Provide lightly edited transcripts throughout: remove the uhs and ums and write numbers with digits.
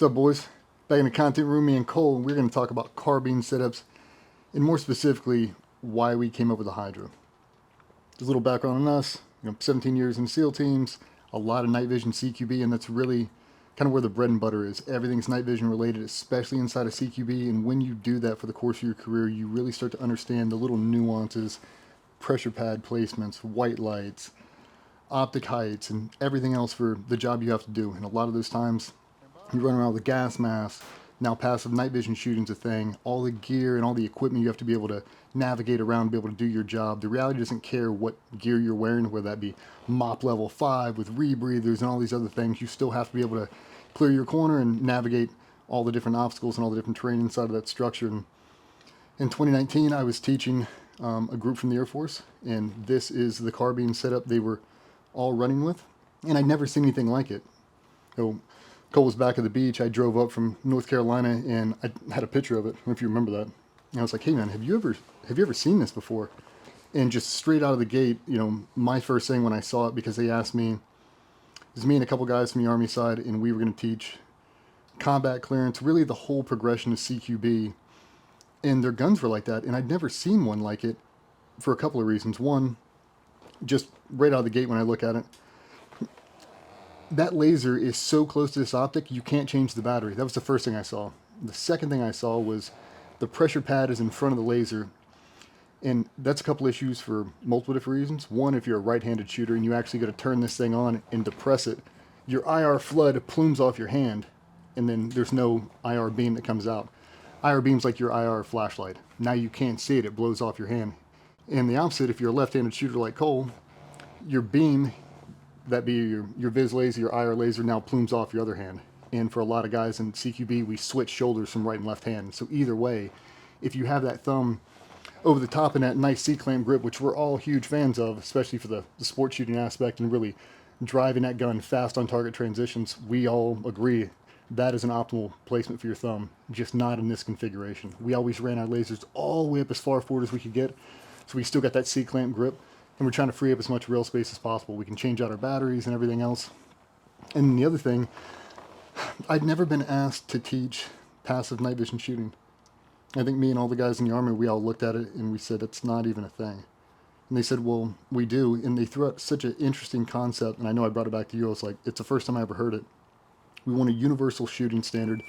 What's up, boys? Back in the content room, me and Cole, and we're going to talk about carbine setups, and more specifically, why we came up with the Hydra. Just a little background on us, 17 years in SEAL teams, a lot of night vision CQB, and that's really kind of where the bread and butter is. Everything's night vision related, especially inside of CQB, and when you do that for the course of your career, you really start to understand the little nuances, pressure pad placements, white lights, optic heights, and everything else for the job you have to do. And a lot of those times, you run around with a gas mask. Now passive night vision shooting's a thing. All the gear and all the equipment you have to be able to navigate around, be able to do your job. The reality doesn't care what gear you're wearing, whether that be MOP level 5 with rebreathers and all these other things. You still have to be able to clear your corner and navigate all the different obstacles and all the different terrain inside of that structure. And in 2019, I was teaching a group from the Air Force, and this is the carbine setup they were all running with. And I'd never seen anything like it. So Cole was back at the beach. I drove up from North Carolina, and I had a picture of it. I don't know if you remember that. And I was like, "Hey man, have you ever seen this before?" And just straight out of the gate, my first thing when I saw it, because they asked me, it was me and a couple guys from the Army side, and we were going to teach combat clearance, really the whole progression of CQB, and their guns were like that, and I'd never seen one like it for a couple of reasons. One, just right out of the gate when I look at it, that laser is so close to this optic, you can't change the battery. That was the first thing I saw. The second thing I saw was the pressure pad is in front of the laser. And that's a couple issues for multiple different reasons. One, if you're a right-handed shooter and you actually got to turn this thing on and depress it, your IR flood plumes off your hand, and then there's no IR beam that comes out. IR beam's like your IR flashlight. Now you can't see it, it blows off your hand. And the opposite, if you're a left-handed shooter like Cole, your beam, that be your Viz laser, your IR laser, now plumes off your other hand. And for a lot of guys in CQB, we switch shoulders from right and left hand. So either way, if you have that thumb over the top in that nice C-clamp grip, which we're all huge fans of, especially for the sport shooting aspect and really driving that gun fast on target transitions, we all agree that is an optimal placement for your thumb, just not in this configuration. We always ran our lasers all the way up as far forward as we could get, so we still got that C-clamp grip. And we're trying to free up as much rail space as possible. We can change out our batteries and everything else. And the other thing, I'd never been asked to teach passive night vision shooting. I think me and all the guys in the Army, we all looked at it and we said, it's not even a thing. And they said, well, we do. And they threw out such an interesting concept, and I know I brought it back to you. I was like, it's the first time I ever heard it. We want a universal shooting standard,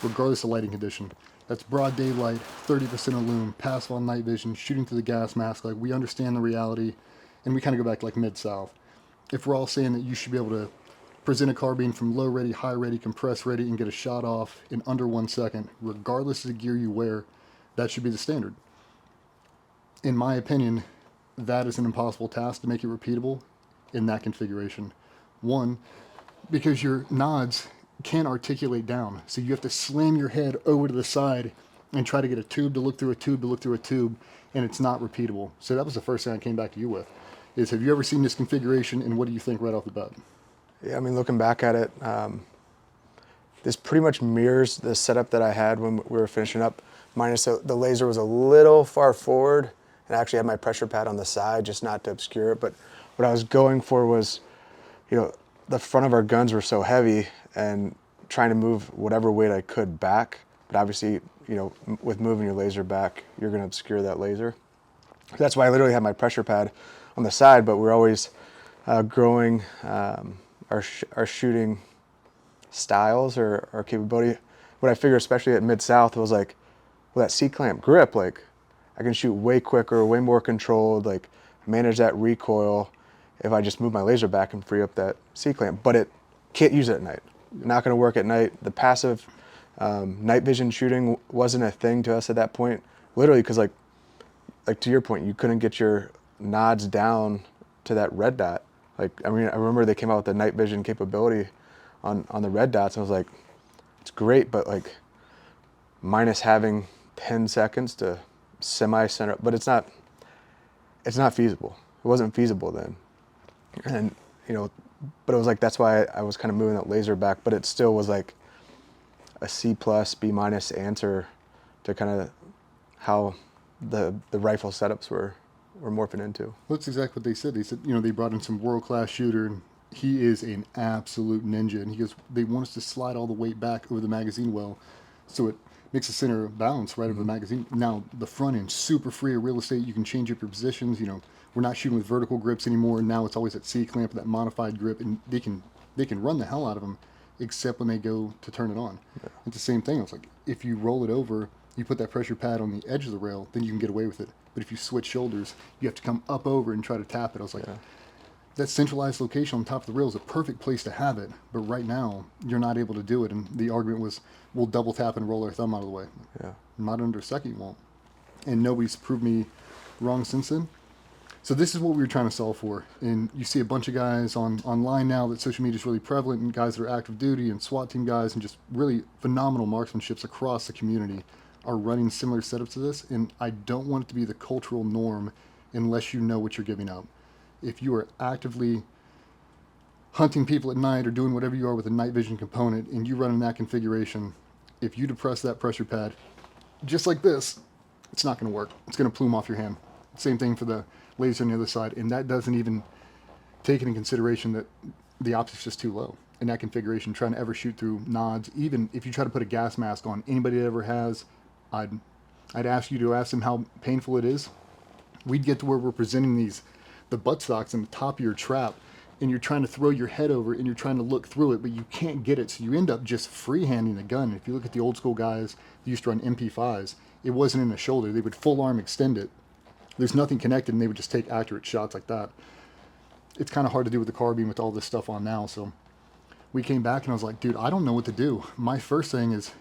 regardless of lighting condition. That's broad daylight, 30% illume, passive on night vision, shooting through the gas mask. Like, we understand the reality, and we kind of go back to like Mid-South. If we're all saying that you should be able to present a carbine from low ready, high ready, compress ready, and get a shot off in under 1 second, regardless of the gear you wear, that should be the standard. In my opinion, that is an impossible task to make it repeatable in that configuration. One, because your nods can't articulate down, so you have to slam your head over to the side and try to get a tube to look through a tube to look through a tube, and it's not repeatable. So that was the first thing I came back to you with, is have you ever seen this configuration, and what do you think right off the bat? Yeah, I mean, looking back at it, this pretty much mirrors the setup that I had when we were finishing up, minus the laser was a little far forward, and I actually had my pressure pad on the side just not to obscure it. But what I was going for was, the front of our guns were so heavy, and trying to move whatever weight I could back. But obviously, with moving your laser back, you're going to obscure that laser. That's why I literally had my pressure pad on the side, but we're always growing our shooting styles or our capability. What I figured, especially at Mid-South, was like, with that C-clamp grip, like, I can shoot way quicker, way more controlled, like, manage that recoil if I just move my laser back and free up that C-clamp. But it can't use it at night. Not going to work at night. The passive night vision shooting wasn't a thing to us at that point, literally because like to your point, you couldn't get your nods down to that red dot. Like, I mean, I remember they came out with the night vision capability on the red dots, and I was like, it's great, but like minus having 10 seconds to semi-center, but it's not feasible. It wasn't feasible then. And, but it was like, that's why I was kind of moving that laser back, but it still was like a C+, B- answer to kind of how the rifle setups were morphing into. Well, that's exactly what they said. They said, they brought in some world-class shooter, and he is an absolute ninja. And he goes, they want us to slide all the weight back over the magazine well, so it makes the center balance right over the magazine. Now the front end, super free of real estate. You can change up your positions. You know, we're not shooting with vertical grips anymore. Now it's always that C clamp, that modified grip, and they can run the hell out of them, except when they go to turn it on. Yeah. It's the same thing. It's like if you roll it over, you put that pressure pad on the edge of the rail, then you can get away with it. But if you switch shoulders, you have to come up over and try to tap it. I was like, that centralized location on top of the rail is a perfect place to have it, but right now you're not able to do it. And the argument was, we'll double tap and roll our thumb out of the way. Yeah. Not under a second, you won't. And nobody's proved me wrong since then. So this is what we were trying to solve for. And you see a bunch of guys online now that social media is really prevalent, and guys that are active duty and SWAT team guys and just really phenomenal marksmanships across the community are running similar setups to this. And I don't want it to be the cultural norm unless you know what you're giving up. If you are actively hunting people at night or doing whatever you are with a night vision component and you run in that configuration, if you depress that pressure pad just like this, it's not going to work. It's going to plume off your hand. Same thing for the laser on the other side. And that doesn't even take into consideration that the optic's just too low in that configuration, trying to ever shoot through nods. Even if you try to put a gas mask on, anybody that ever has, I'd ask you to ask them how painful it is. We'd get to where we're presenting the buttstocks in the top of your trap, and you're trying to throw your head over and you're trying to look through it, but you can't get it. So you end up just freehanding the gun. If you look at the old school guys that used to run MP5s, it wasn't in the shoulder. They would full arm extend it. There's nothing connected, and they would just take accurate shots like that. It's kind of hard to do with the carbine with all this stuff on now. So we came back and I was like, dude, I don't know what to do. My first thing is,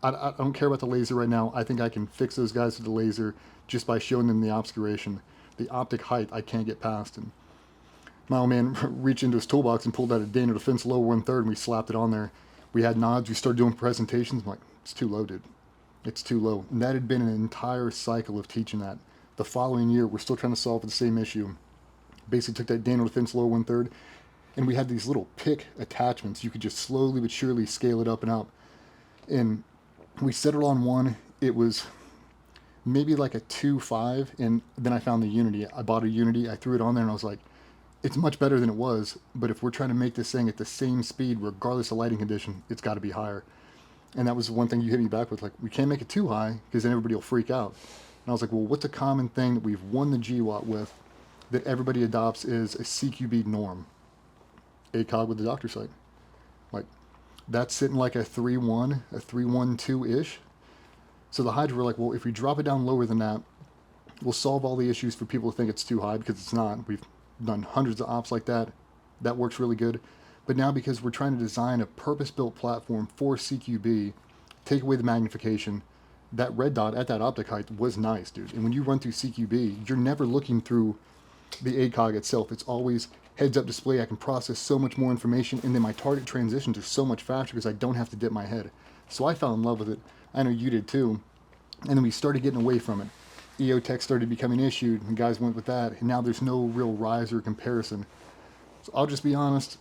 I don't care about the laser right now. I think I can fix those guys with the laser just by showing them the obscuration. The optic height I can't get past. And my old man reached into his toolbox and pulled out a Daniel Defense lower 1/3, and we slapped it on there. We had nods. We started doing presentations. I'm like, it's too low, dude. It's too low. And that had been an entire cycle of teaching that. The following year, we're still trying to solve the same issue. Basically took that Daniel Defense lower 1/3, and we had these little pick attachments. You could just slowly but surely scale it up and up. And we settled on one. It was maybe like a 2.5, and then I found the Unity. I bought a Unity. I threw it on there, and I was like, it's much better than it was, but if we're trying to make this thing at the same speed, regardless of lighting condition, it's got to be higher. And that was the one thing you hit me back with, like, we can't make it too high because then everybody will freak out. And I was like, well, what's a common thing that we've won the GWAT with that everybody adopts is a CQB norm? ACOG with the doctor sight. Like, that's sitting like a 3.1, a 3.12-ish. So the Hydra were like, well, if we drop it down lower than that, we'll solve all the issues for people who think it's too high, because it's not. We've done hundreds of ops like that. That works really good. But now, because we're trying to design a purpose-built platform for CQB, take away the magnification, that red dot at that optic height was nice, dude. And when you run through CQB, you're never looking through the ACOG itself. It's always heads-up display. I can process so much more information, and then my target transitions are so much faster because I don't have to dip my head. So I fell in love with it. I know you did too. And then we started getting away from it. EOTech started becoming issued, and guys went with that, and now there's no real rise or comparison. So I'll just be honest,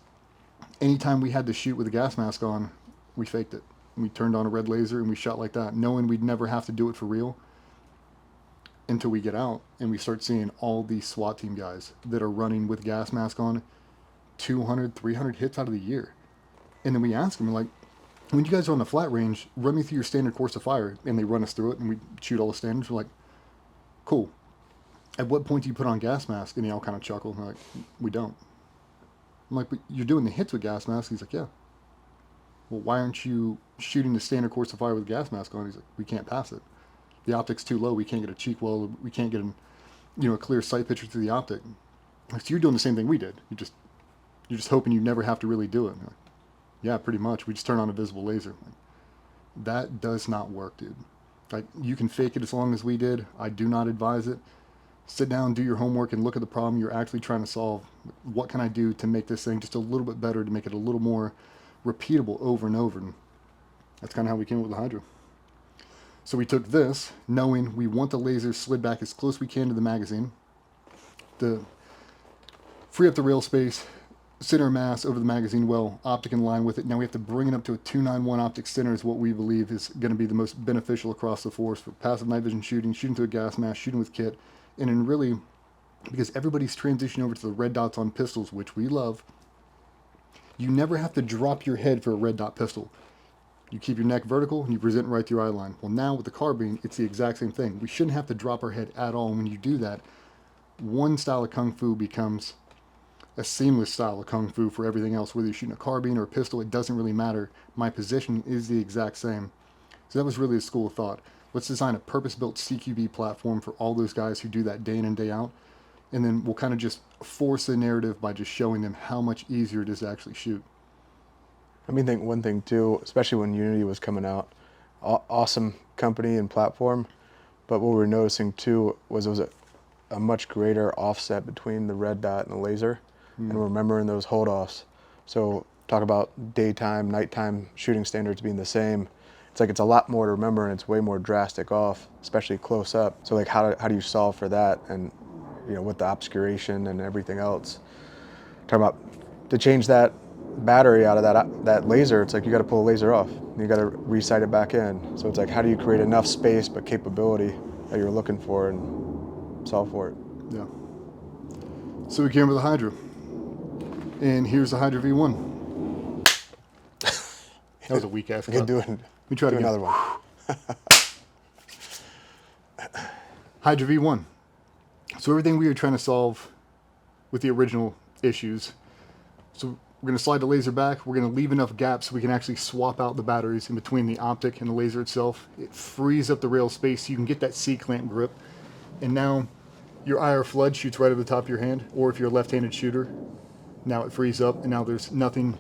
anytime we had to shoot with a gas mask on, we faked it. We turned on a red laser and we shot like that, knowing we'd never have to do it for real until we get out and we start seeing all these SWAT team guys that are running with gas mask on 200, 300 hits out of the year. And then we ask them, like, when you guys are on the flat range, run me through your standard course of fire. And they run us through it, and we shoot all the standards. We're like, cool. At what point do you put on gas mask? And they all kind of chuckle. And they're like, we don't. I'm like, but you're doing the hits with gas mask. He's like, yeah. Well, why aren't you shooting the standard course of fire with gas mask on? He's like, we can't pass it. The optic's too low. We can't get a cheek well. We can't get a clear sight picture through the optic. So you're doing the same thing we did. You're just hoping you never have to really do it. Like, yeah, pretty much. We just turn on a visible laser. Like, that does not work, dude. Like, you can fake it as long as we did. I do not advise it. Sit down, do your homework, and look at the problem you're actually trying to solve. What can I do to make this thing just a little bit better, to make it a little more repeatable over and over? And that's kind of how we came up with the Hydra. So we took this, knowing we want the laser slid back as close as we can to the magazine, to free up the rail space, center mass over the magazine well, optic in line with it. Now we have to bring it up to a 291 optic center is what we believe is going to be the most beneficial across the force for passive night vision shooting, shooting through a gas mask, shooting with kit, and then really, because everybody's transitioning over to the red dots on pistols, which we love, You never have to drop your head for a red dot pistol. You keep your neck vertical and you present right to your eye line. Well, now with the carbine, it's the exact same thing. We shouldn't have to drop our head at all. And when you do that, one style of Kung Fu becomes a seamless style of Kung Fu for everything else. Whether you're shooting a carbine or a pistol, it doesn't really matter. My position is the exact same. So that was really a school of thought. Let's design a purpose-built CQB platform for all those guys who do that day in and day out. And then we'll kind of just force the narrative by just showing them how much easier it is to actually shoot. I mean, think one thing too, especially when Unity was coming out, awesome company and platform, but what we were noticing too was it was a much greater offset between the red dot and the laser, and remembering those hold-offs. So talk about daytime, nighttime shooting standards being the same. It's like it's a lot more to remember, and it's way more drastic off, especially close up. So like how do you solve for that, and you know, with the obscuration and everything else. Talking about to change that battery out of that laser, it's like you got to pull a laser off. You got to resight it back in. So it's like, how do you create enough space but capability that you're looking for and solve for it? Yeah. So we came with the Hydra, and here's the Hydra V1. That was a weak ass. We could do it. We try to do another one. Hydra V1. So everything we were trying to solve with the original issues. So we're going to slide the laser back. We're going to leave enough gaps so we can actually swap out the batteries in between the optic and the laser itself. It frees up the rail space so you can get that C-clamp grip. And now your IR flood shoots right over the top of your hand, or if you're a left-handed shooter, now it frees up, and now there's nothing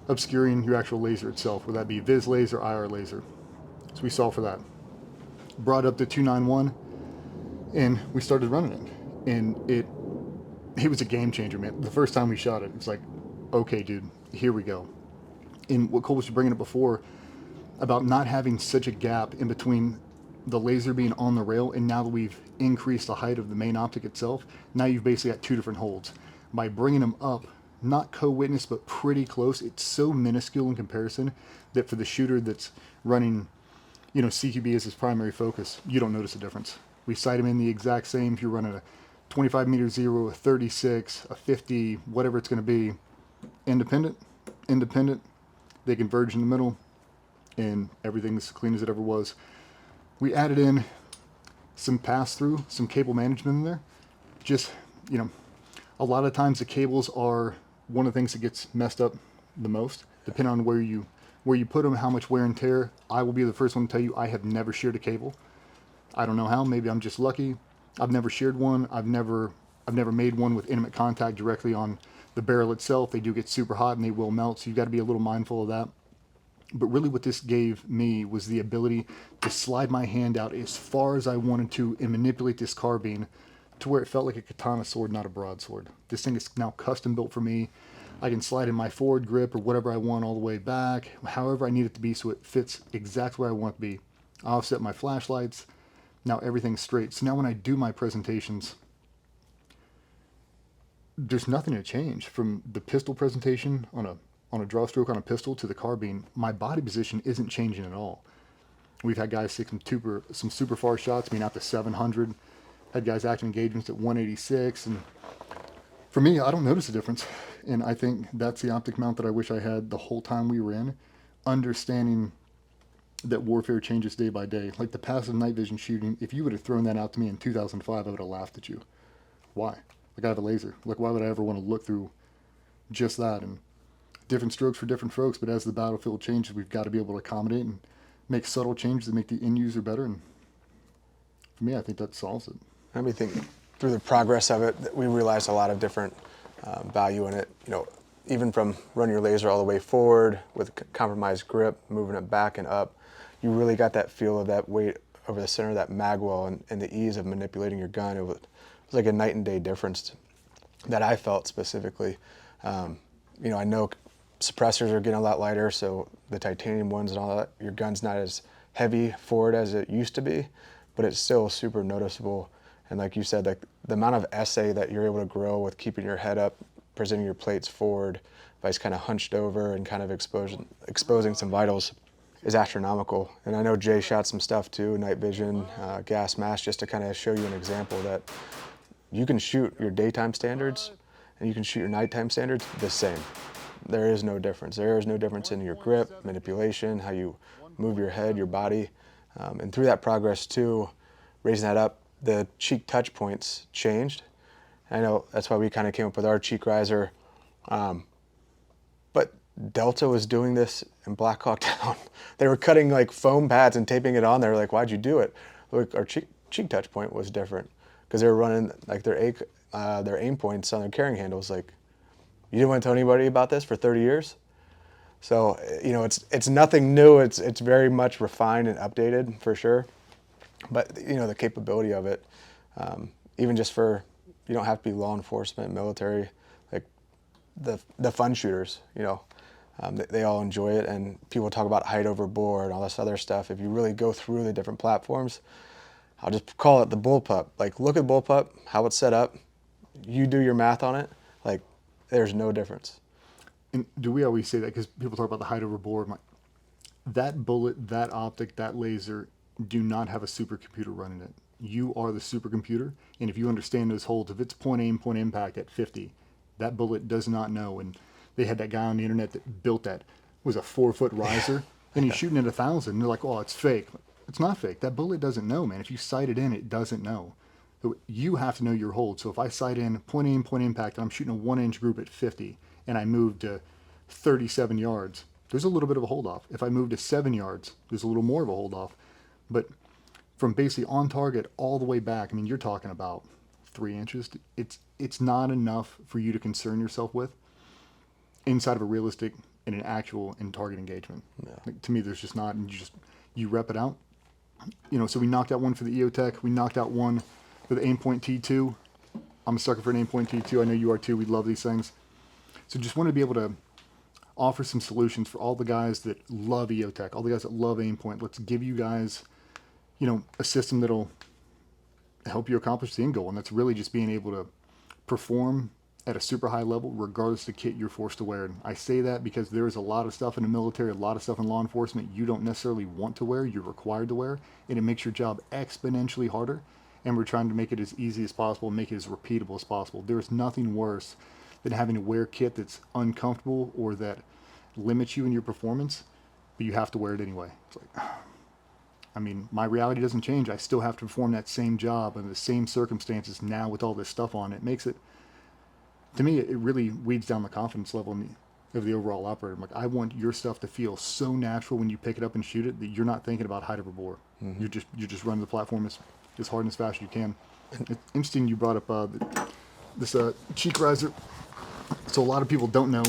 obscuring your actual laser itself, whether that be Viz laser, IR laser. So we solved for that. Brought up to 291, and we started running it. And it was a game changer, man. The first time we shot it, it was like, okay, dude, here we go. And what Cole was bringing up before about not having such a gap in between the laser being on the rail, and now that we've increased the height of the main optic itself, now you've basically got two different holds. By bringing them up, not co-witness, but pretty close, it's so minuscule in comparison that for the shooter that's running, you know, CQB as his primary focus, you don't notice a difference. We sight them in the exact same. If you're running a 25 meter zero, a 36, a 50, whatever it's going to be, independent, they converge in the middle, and everything's clean as it ever was. We added in some pass-through, some cable management in there. Just, you know, a lot of times the cables are one of the things that gets messed up the most, depending on where you put them, how much wear and tear. I will be the first one to tell you I have never sheared a cable. I don't know how. Maybe I'm just lucky. I've never sheared one. I've never made one with intimate contact directly on the barrel itself. They do get super hot and they will melt, so you've got to be a little mindful of that. But really what this gave me was the ability to slide my hand out as far as I wanted to and manipulate this carbine to where it felt like a katana sword, not a broadsword. This thing is now custom built for me. I can slide in my forward grip or whatever I want all the way back, however I need it to be, so it fits exactly where I want it to be. I offset my flashlights. Now everything's straight. So now when I do my presentations, there's nothing to change from the pistol presentation on a draw stroke on a pistol to the carbine. My body position isn't changing at all. We've had guys take some super far shots, I mean out to 700. Had guys active engagements at 186, and for me, I don't notice a difference. And I think that's the optic mount that I wish I had the whole time we were in, understanding that warfare changes day by day. Like the passive night vision shooting, if you would have thrown that out to me in 2005, I would have laughed at you. Why? Like I have a laser. Like why would I ever want to look through just that? And different strokes for different folks, but as the battlefield changes, we've got to be able to accommodate and make subtle changes that make the end user better. And for me, I think that solves it. I mean, think through the progress of it, we realized a lot of different value in it. You know, even from running your laser all the way forward with compromised grip, moving it back and up, you really got that feel of that weight over the center of that magwell and the ease of manipulating your gun. It was like a night and day difference that I felt specifically. You know, I know suppressors are getting a lot lighter, so the titanium ones and all that, your gun's not as heavy forward as it used to be, but it's still super noticeable. And like you said, like the amount of essay that you're able to grow with keeping your head up, presenting your plates forward, vice kind of hunched over and kind of exposing some vitals is astronomical. And I know Jay shot some stuff too, night vision, gas mask, just to kind of show you an example that you can shoot your daytime standards and you can shoot your nighttime standards the same. there is no difference. There is no difference in your grip, manipulation, how you move your head, your body. And through that progress too, raising that up, the cheek touch points changed. I know that's why we kind of came up with our cheek riser. But Delta was doing this in Black Hawk Down. They were cutting like foam pads and taping it on there. Like, why'd you do it? Like, our cheek touch point was different because they were running like their aim points on their carrying handles. Like, you didn't want to tell anybody about this for 30 years? So, you know, it's nothing new. It's very much refined and updated for sure. But, you know, the capability of it, even just for, you don't have to be law enforcement, military, like the fun shooters, you know, they all enjoy it. And people talk about height over bore and all this other stuff. If you really go through the different platforms, I'll just call it the bullpup. Like, look at bullpup, how it's set up. You do your math on it. Like, there's no difference. And do we always say that? Because people talk about the height over bore. I'm like, that bullet, that optic, that laser do not have a supercomputer running it. You are the supercomputer. And if you understand those holds, if it's point aim, point impact at 50, that bullet does not know. And they had that guy on the internet that built that, was a 4-foot riser, and he's shooting at 1,000. And they're like, oh, it's fake. It's not fake. That bullet doesn't know, man. If you sight it in, it doesn't know. So you have to know your hold. So if I sight in point aim, point impact, and I'm shooting a 1-inch group at 50, and I move to 37 yards, there's a little bit of a hold off. If I move to 7 yards, there's a little more of a hold off. But from basically on target all the way back, I mean, you're talking about 3 inches. It's not enough for you to concern yourself with inside of a realistic and an actual in target engagement. Yeah. Like, to me, there's just not, and you rep it out. You know, so we knocked out one for the EOTech. We knocked out one for the Aimpoint T2. I'm a sucker for an Aimpoint T2. I know you are too. We love these things. So just want to be able to offer some solutions for all the guys that love EOTech, all the guys that love Aimpoint. Let's give you guys, you know, a system that'll help you accomplish the end goal. And that's really just being able to perform at a super high level, regardless of the kit you're forced to wear. And I say that because there's a lot of stuff in the military, a lot of stuff in law enforcement you don't necessarily want to wear, you're required to wear, and it makes your job exponentially harder. And we're trying to make it as easy as possible, make it as repeatable as possible. There's nothing worse than having to wear kit that's uncomfortable or that limits you in your performance, but you have to wear it anyway. It's like, I mean, my reality doesn't change. I still have to perform that same job under the same circumstances now with all this stuff on. It makes it, to me, it really weeds down the confidence level of the overall operator. I'm like, I want your stuff to feel so natural when you pick it up and shoot it that you're not thinking about height over bore. Mm-hmm. You're just running the platform as hard and as fast as you can. It's interesting you brought up this cheek riser. So a lot of people don't know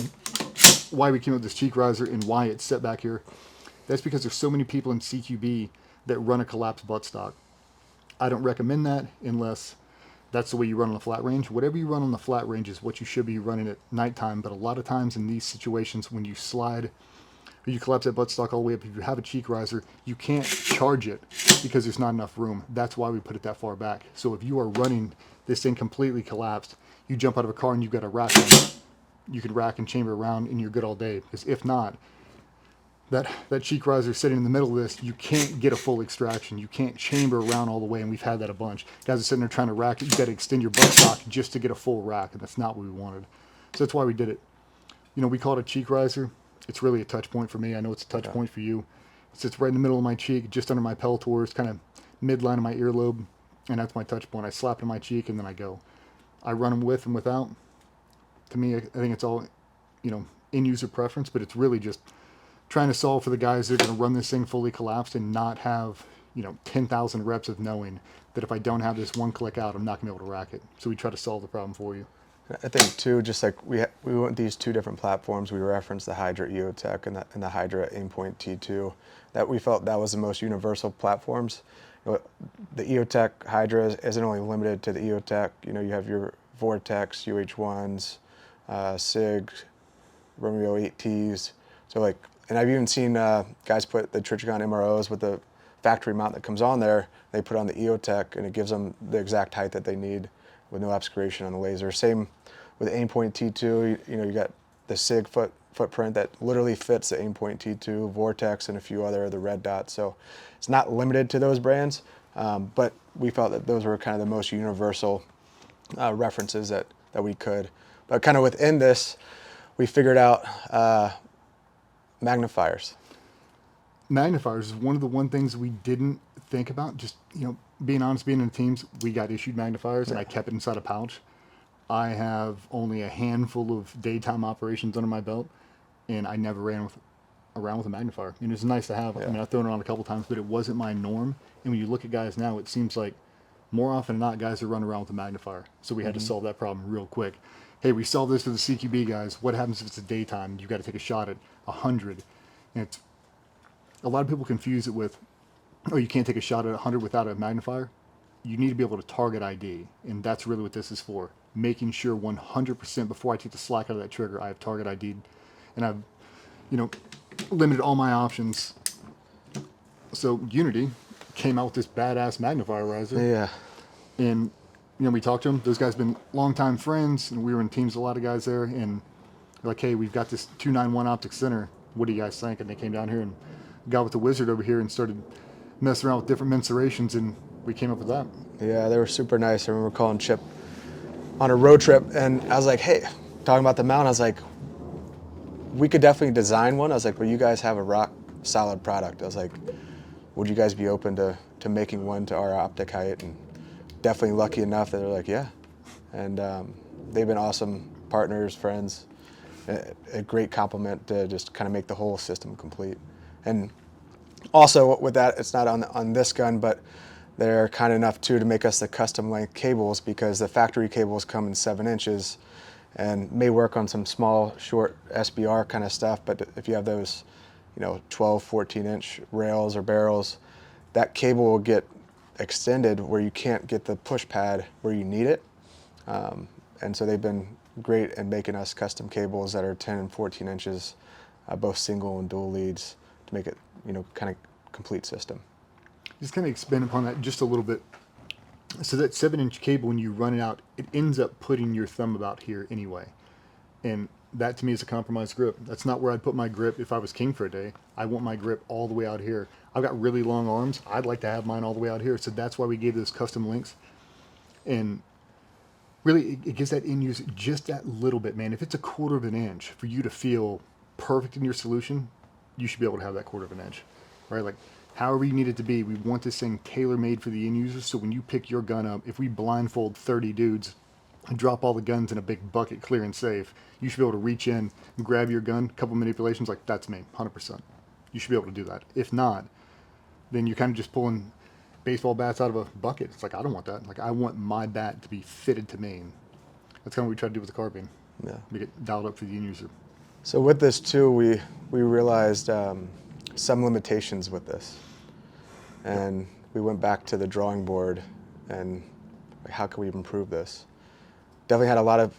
why we came up with this cheek riser and why it's set back here. That's because there's so many people in CQB that run a collapsed buttstock. I don't recommend that unless that's the way you run on the flat range. Whatever you run on the flat range is what you should be running at nighttime. But a lot of times in these situations, when you slide or you collapse that buttstock all the way up, if you have a cheek riser, you can't charge it because there's not enough room. That's why we put it that far back. So if you are running this thing completely collapsed, you jump out of a car and you've got a rack on it. You could rack and chamber around and you're good all day. Because if not, that cheek riser sitting in the middle of this, you can't get a full extraction. You can't chamber around all the way, and we've had that a bunch. Guys are sitting there trying to rack it. You've got to extend your buttstock just to get a full rack, and that's not what we wanted. So that's why we did it. You know, we call it a cheek riser. It's really a touch point for me. I know it's a touch point for you. It sits right in the middle of my cheek, just under my pelletors, kind of midline of my earlobe, and that's my touch point. I slap it in my cheek, and then I go. I run them with and without. To me, I think it's all, you know, in-user preference, but it's really just trying to solve for the guys that are going to run this thing fully collapsed and not have, you know, 10,000 reps of knowing that if I don't have this one click out, I'm not going to be able to rack it. So we try to solve the problem for you. I think too, just like we went with these two different platforms. We referenced the Hydra EOTech and the Hydra Aimpoint T2. That we felt that was the most universal platforms. You know, the EOTech Hydra isn't only limited to the EOTech. You know, you have your Vortex, UH1s, SIG, Romeo 8Ts. So like, and I've even seen guys put the Trichicon MROs with the factory mount that comes on there. They put on the EOTech, and it gives them the exact height that they need with no obscuration on the laser. Same with Aimpoint T2. You know, you got the SIG footprint that literally fits the Aimpoint T2, Vortex, and a few other the red dots. So it's not limited to those brands, but we felt that those were kind of the most universal references that we could. But kind of within this, we figured out magnifiers. Magnifiers is one of the things we didn't think about. Just, being honest, being in teams, we got issued magnifiers and I kept it inside a pouch. I have only a handful of daytime operations under my belt, and I never ran around with a magnifier. And it's nice to have. I mean, I've thrown it on a couple times, but it wasn't my norm. And when you look at guys now, it seems like more often than not, guys are running around with a magnifier. So we had to solve that problem real quick. Hey, we solved this for the CQB guys. What happens if it's a daytime? You've got to take a shot at 100. And it's, a lot of people confuse it with, oh, you can't take a shot at 100 without a magnifier. You need to be able to target ID, and that's really what this is for. Making sure 100% before I take the slack out of that trigger, I have target ID, and I've, limited all my options. So Unity came out with this badass magnifier riser. Yeah. And, we talked to them. Those guys been longtime friends, and we were in teams with a lot of guys there. And they're like, hey, we've got this 291 optic center. What do you guys think? And they came down here and got with the wizard over here and started messing around with different mensurations, and we came up with that. Yeah, they were super nice. I remember calling Chip on a road trip, and I was like, hey, talking about the mount, I was like, we could definitely design one. I was like, but you guys have a rock solid product. I was like, would you guys be open to making one to our optic height? And definitely lucky enough that they're like, yeah. And they've been awesome partners, friends, a great compliment to just kind of make the whole system complete. And also with that, it's not on this gun, but they're kind enough too to make us the custom length cables, because the factory cables come in 7 inches and may work on some small, short SBR kind of stuff. But if you have those, 12, 14 inch rails or barrels, that cable will get extended where you can't get the push pad where you need it. And so they've been great in making us custom cables that are 10 and 14 inches, both single and dual leads, to make it, kind of complete system. Just kind of expand upon that just a little bit. So that 7-inch cable, when you run it out, it ends up putting your thumb about here anyway. And that to me is a compromised grip. That's not where I'd put my grip if I was king for a day. I want my grip all the way out here. I've got really long arms. I'd like to have mine all the way out here. So that's why we gave those custom links. And really, it gives that end user just that little bit, man. If it's a 1/4 of an inch for you to feel perfect in your solution, you should be able to have that 1/4 of an inch, right? Like, however you need it to be, we want this thing tailor-made for the end user. So when you pick your gun up, if we blindfold 30 dudes and drop all the guns in a big bucket, clear and safe, you should be able to reach in and grab your gun, couple manipulations, like, that's me, 100%. You should be able to do that. If not, then you're kind of just pulling baseball bats out of a bucket. It's like, I don't want that. Like, I want my bat to be fitted to me. And that's kind of what we try to do with the carbine. Yeah. Make it dialed up for the end user. So with this too, we realized some limitations with this. And we went back to the drawing board and how can we improve this? Definitely had a lot of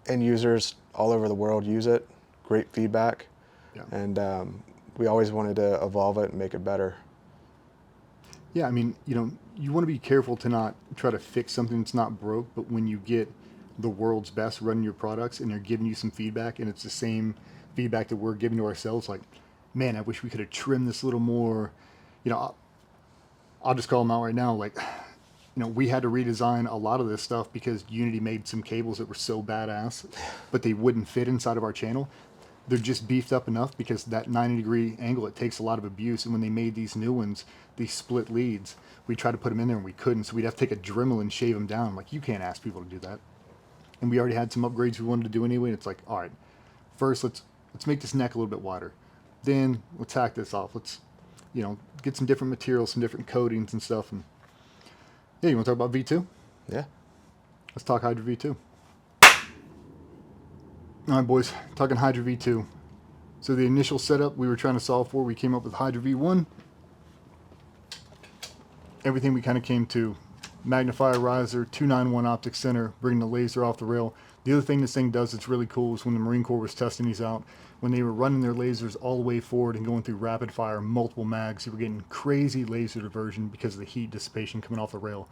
end users all over the world use it, great feedback. Yeah. And we always wanted to evolve it and make it better. Yeah, I mean, you want to be careful to not try to fix something that's not broke, but when you get the world's best running your products and they're giving you some feedback and it's the same feedback that we're giving to ourselves, like, man, I wish we could have trimmed this a little more. I'll just call them out right now. Like, we had to redesign a lot of this stuff because Unity made some cables that were so badass, but they wouldn't fit inside of our channel. They're just beefed up enough because that 90-degree angle, it takes a lot of abuse. And when they made these new ones, these split leads, we tried to put them in there and we couldn't. So we'd have to take a Dremel and shave them down. Like, you can't ask people to do that. And we already had some upgrades we wanted to do anyway. And it's like, all right, first let's make this neck a little bit wider. Then let's hack this off. Let's, get some different materials, some different coatings and stuff. And yeah, you want to talk about V2? Yeah. Let's talk Hydra V2. All right, boys, talking Hydra V2. So the initial setup we were trying to solve for, we came up with Hydra V1. Everything we kind of came to, magnifier riser, 291 optic center, bringing the laser off the rail. The other thing this thing does that's really cool is when the Marine Corps was testing these out, when they were running their lasers all the way forward and going through rapid fire, multiple mags, they were getting crazy laser diversion because of the heat dissipation coming off the rail.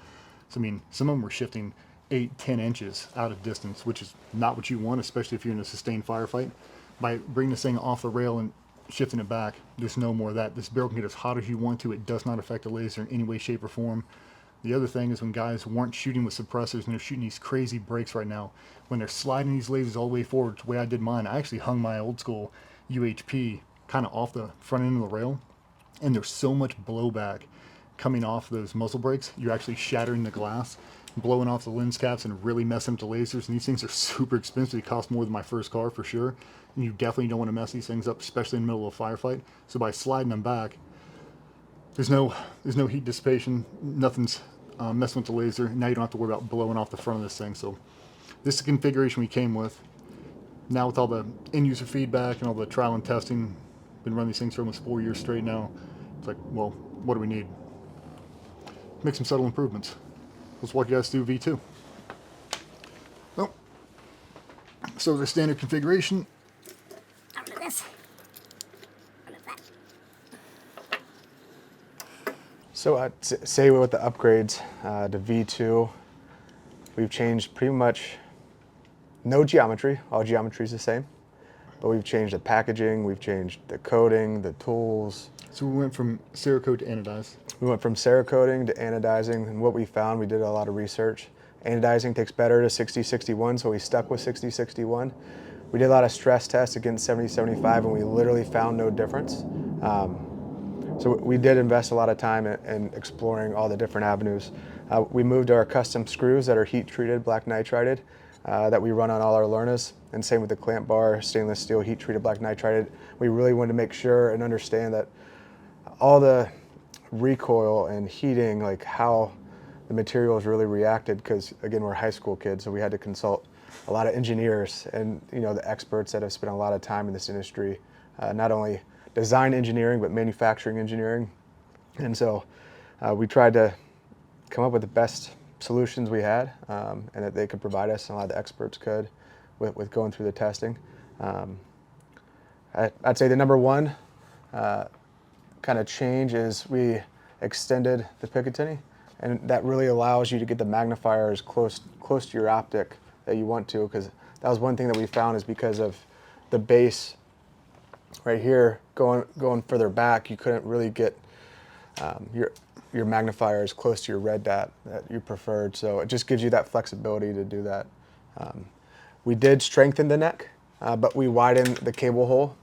So, I mean, some of them were shifting 8, 10 inches out of distance, which is not what you want, especially if you're in a sustained firefight. By bringing this thing off the rail and shifting it back, there's no more of that. This barrel can get as hot as you want to. It does not affect the laser in any way, shape, or form. The other thing is when guys weren't shooting with suppressors and they're shooting these crazy breaks right now, when they're sliding these lasers all the way forward, the way I did mine, I actually hung my old school UHP kind of off the front end of the rail, and there's so much blowback coming off those muzzle brakes, you're actually shattering the glass, blowing off the lens caps, and really messing up the lasers. And these things are super expensive. They cost more than my first car for sure, and you definitely don't want to mess these things up, especially in the middle of a firefight. So by sliding them back, there's no heat dissipation, nothing's messing with the laser. Now you don't have to worry about blowing off the front of this thing. So this is the configuration we came with. Now with all the end user feedback and all the trial and testing, been running these things for almost 4 years straight now. It's like, well, what do we need? Make some subtle improvements. Let's walk you guys through V2. Well, so the standard configuration. I'll do this. I'll do that. So I'd say with the upgrades to V2, we've changed pretty much no geometry. All geometry is the same, but we've changed the packaging, we've changed the coating, the tools. So we went from Cerakote to anodized. We went from Cerakoting to anodizing, and what we found, we did a lot of research. Anodizing takes better to 60-61, so we stuck with 60-61. We did a lot of stress tests against 70-75, and we literally found no difference. So we did invest a lot of time in exploring all the different avenues. We moved to our custom screws that are heat-treated, black nitrided, that we run on all our Lernas, and same with the clamp bar, stainless steel, heat-treated, black nitrided. We really wanted to make sure and understand that all the recoil and heating, like how the materials really reacted, because again, we're high school kids, so we had to consult a lot of engineers and the experts that have spent a lot of time in this industry, not only design engineering but manufacturing engineering. And so we tried to come up with the best solutions we had, and that they could provide us, and a lot of the experts could, with going through the testing. I'd say the number one kind of change is we extended the Picatinny, and that really allows you to get the magnifiers close to your optic that you want to, because that was one thing that we found, is because of the base right here going further back, you couldn't really get your magnifiers close to your red dot that you preferred. So it just gives you that flexibility to do that. We did strengthen the neck, but we widened the cable hole,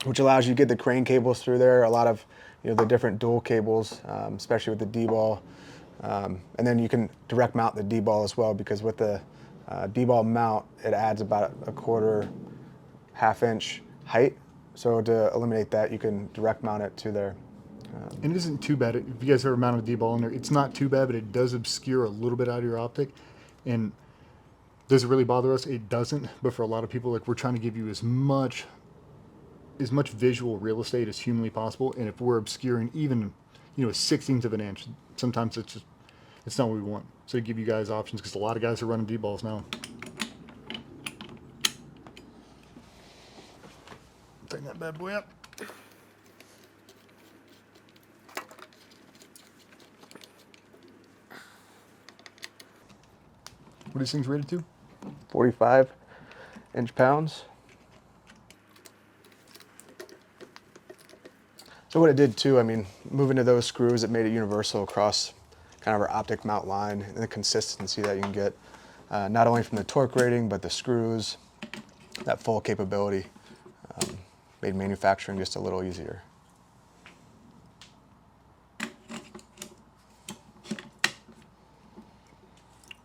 which allows you to get the crane cables through there, a lot of the different dual cables, especially with the D-ball. And then you can direct mount the D-ball as well, because with the D-ball mount, it adds about a quarter, half-inch height. So to eliminate that, you can direct mount it to there. And it isn't too bad. If you guys ever mounted a D-ball in there, it's not too bad, but it does obscure a little bit out of your optic. And does it really bother us? It doesn't. But for a lot of people, like, we're trying to give you as much visual real estate as humanly possible, and if we're obscuring even a 1/16 of an inch, sometimes it's not what we want. So to give you guys options, because a lot of guys are running D-balls now. Tighten that bad boy up. What are these things rated to? 45 inch-pounds. So what it did too, I mean, moving to those screws, it made it universal across kind of our optic mount line, and the consistency that you can get, not only from the torque rating, but the screws, that full capability, made manufacturing just a little easier.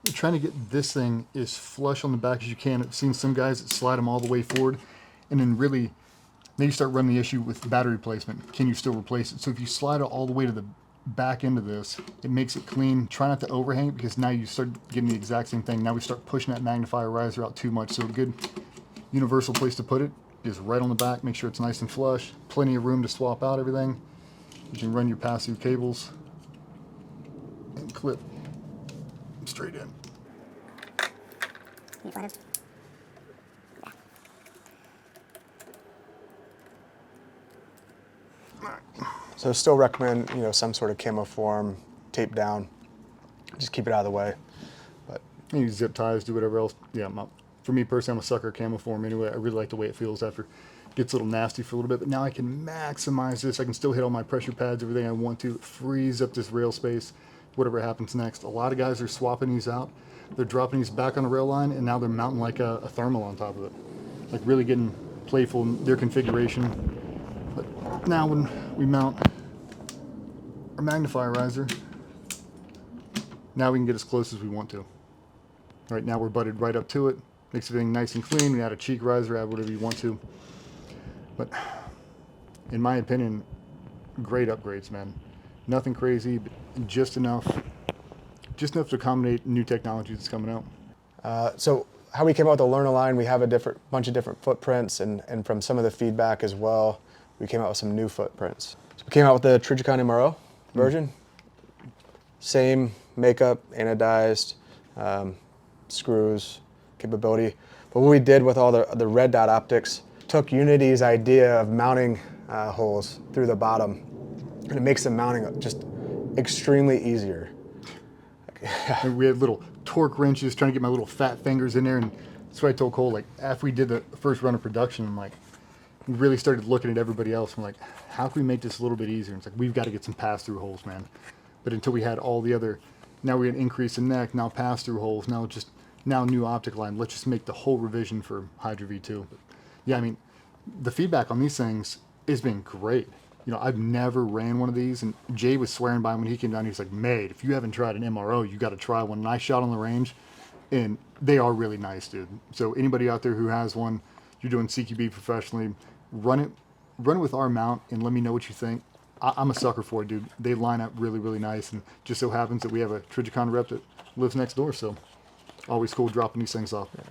You're trying to get this thing as flush on the back as you can. I've seen some guys that slide them all the way forward, and then really, then you start running the issue with battery replacement. Can you still replace it? So if you slide it all the way to the back end of this, it makes it clean. Try not to overhang it, because now you start getting the exact same thing. Now we start pushing that magnifier riser out too much. So a good universal place to put it is right on the back. Make sure it's nice and flush. Plenty of room to swap out everything. You can run your pass-through cables and clip straight in. You want it? So still recommend, some sort of camo form, tape down, just keep it out of the way. But You use zip ties, do whatever else. Yeah, for me personally, I'm a sucker camo form anyway. I really like the way it feels after it gets a little nasty for a little bit. But now I can maximize this. I can still hit all my pressure pads, everything I want to. Freeze up this rail space. whatever happens next. A lot of guys are swapping these out. They're dropping these back on the rail line, and now they're mounting like a thermal on top of it. Like really getting playful in their configuration. But now when we mount our magnifier riser, now we can get as close as we want to. Right now we're butted right up to it. Makes everything nice and clean. We add a cheek riser, add whatever you want to. But in my opinion, great upgrades, man. Nothing crazy, but just enough to accommodate new technology that's coming out. So how we came out with the learner line, we have a bunch of different footprints, and from some of the feedback as well, we came out with some new footprints. So we came out with the Trijicon MRO version. Same makeup, anodized, screws, capability. But what we did with all the red dot optics, took Unity's idea of mounting holes through the bottom, and it makes the mounting just extremely easier. And we had little torque wrenches trying to get my little fat fingers in there, and that's what I told Cole, like after we did the first run of production, I'm like, we really started looking at everybody else. I'm like, how can we make this a little bit easier? And it's like, we've got to get some pass-through holes, man. But until we had all the other, now we had an increase in neck, now pass-through holes, now new optic line. Let's just make the whole revision for Hydra V2. But yeah, I mean, the feedback on these things has been great. You know, I've never ran one of these, and Jay was swearing by him when he came down. He was like, "Mate, if you haven't tried an MRO, you got to try one." And I shot on the range, and they are really nice, dude. So anybody out there who has one, you're doing CQB professionally, run it with our mount, and let me know what you think. I'm a sucker for it, dude. They line up really, really nice, and just so happens that we have a Trijicon rep that lives next door, so always cool dropping these things off. Yeah.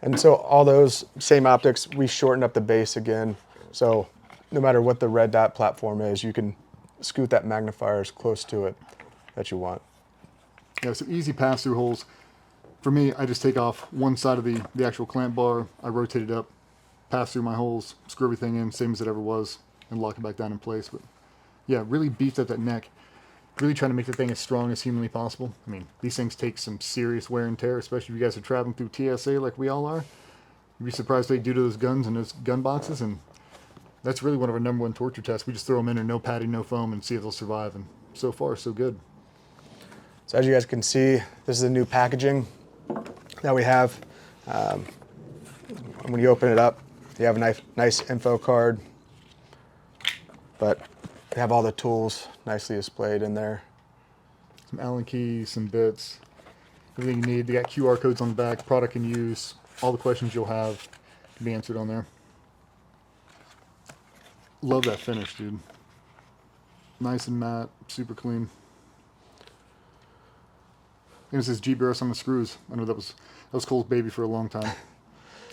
And so all those same optics, we shortened up the base again. So no matter what the red dot platform is, you can scoot that magnifier as close to it that you want. Yeah, so easy pass-through holes. For me, I just take off one side of the actual clamp bar, I rotate it up, pass through my holes, screw everything in, same as it ever was, and lock it back down in place. But yeah, really beefed up that neck. Really trying to make the thing as strong as humanly possible. I mean, these things take some serious wear and tear, especially if you guys are traveling through TSA like we all are. You'd be surprised what they do to those guns and those gun boxes, and that's really one of our number one torture tests. We just throw them in there, no padding, no foam, and see if they'll survive, and so far, so good. So as you guys can see, this is the new packaging that we have. When you open it up, you have a nice info card, but they have all the tools nicely displayed in there. Some Allen keys, some bits, everything you need. They got QR codes on the back, product and use, all the questions you'll have can be answered on there. Love that finish, dude. Nice and matte, super clean. And it says Gbrs on the screws. I know that was Cole's baby for a long time.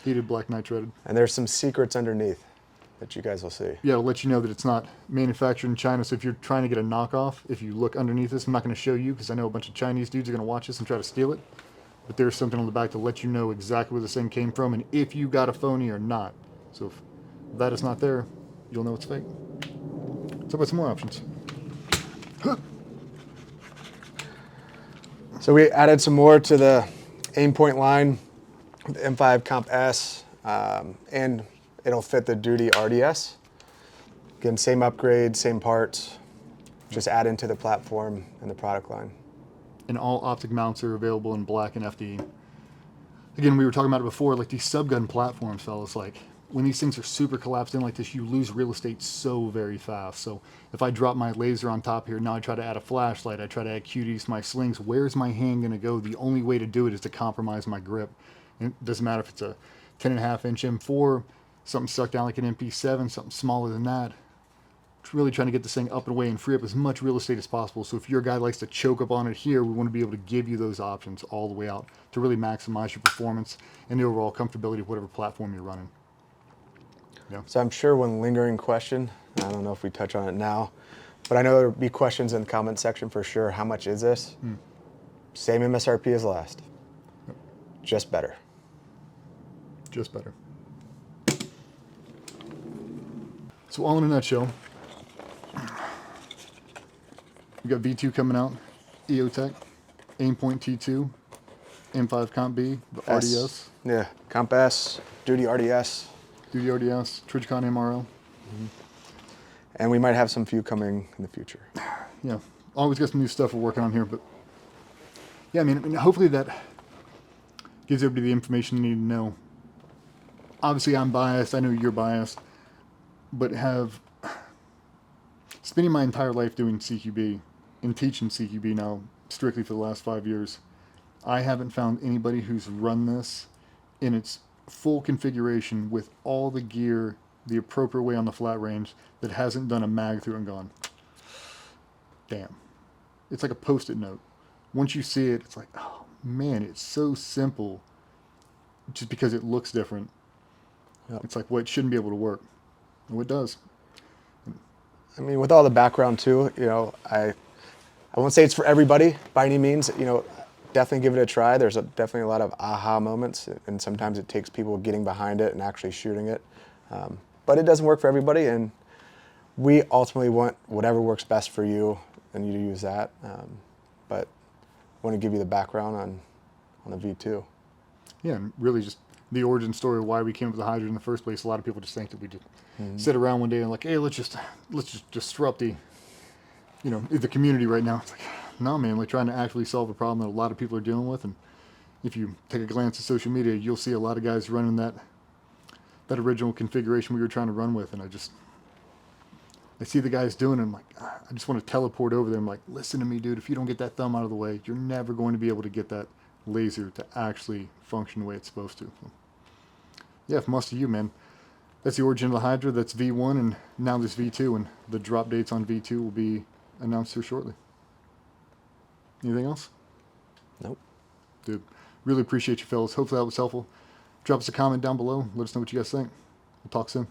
Heated black nitrided. And there's some secrets underneath that you guys will see. Yeah, it'll let you know that it's not manufactured in China. So if you're trying to get a knockoff, if you look underneath this, I'm not going to show you because I know a bunch of Chinese dudes are going to watch this and try to steal it. But there's something on the back to let you know exactly where this thing came from and if you got a phony or not. So if that is not there, you'll know it's fake. So about some more options. So we added some more to the aim point line with the M5 Comp S, and it'll fit the Duty RDS. Again, same upgrade, same parts, just add into the platform and the product line. And all optic mounts are available in black and FDE. Again, we were talking about it before, like these subgun platforms, fellas, like when these things are super collapsed in like this, you lose real estate so very fast. So if I drop my laser on top here, now I try to add a flashlight, I try to add QDs to my slings, where's my hand gonna go? The only way to do it is to compromise my grip. And it doesn't matter if it's a 10.5-inch M4, something stuck down like an MP7, something smaller than that. Really trying to get this thing up and away and free up as much real estate as possible. So if your guy likes to choke up on it here, we want to be able to give you those options all the way out to really maximize your performance and the overall comfortability of whatever platform you're running. Yeah. So I'm sure one lingering question, I don't know if we touch on it now, but I know there'll be questions in the comment section for sure. How much is this? Same MSRP as last. Yep. Just better. Just better. So all in a nutshell, we got V2 coming out, EOTech, Aimpoint T2, M5 Comp B, the RDS. Yeah, Comp S, Duty RDS. Duty RDS, Trijicon MRO. And we might have some few coming in the future. Yeah, always got some new stuff we're working on here, but yeah, I mean, hopefully that gives everybody the information they need to know. Obviously, I'm biased. I know you're biased, but spending my entire life doing CQB and teaching CQB now strictly for the last 5 years, I haven't found anybody who's run this in its full configuration with all the gear the appropriate way on the flat range that hasn't done a mag through and gone, damn. It's like a post-it note. Once you see it, it's like, oh man, it's so simple just because it looks different. Yep. It's like, well, it shouldn't be able to work. Oh, it does. I mean, with all the background too, you know, I won't say it's for everybody by any means. You know, definitely give it a try. There's definitely a lot of aha moments, and sometimes it takes people getting behind it and actually shooting it. But it doesn't work for everybody, and we ultimately want whatever works best for you, and you to use that. But I want to give you the background on the V2. Yeah, and really just the origin story of why we came up with the Hydra in the first place. A lot of people just think that we just sit around one day and like, hey, let's just disrupt the community right now. It's like, no, man, we're trying to actually solve a problem that a lot of people are dealing with. And if you take a glance at social media, you'll see a lot of guys running that original configuration we were trying to run with. And I see the guys doing it. I'm like, I just want to teleport over there. I'm like, listen to me, dude. If you don't get that thumb out of the way, you're never going to be able to get that laser to actually function the way it's supposed to. So, yeah, from us to you, man. That's the origin of the Hydra. That's V1, and now this V2, and the drop dates on V2 will be announced here shortly. Anything else? Nope. Dude, really appreciate you, fellas. Hopefully that was helpful. Drop us a comment down below. Let us know what you guys think. We'll talk soon.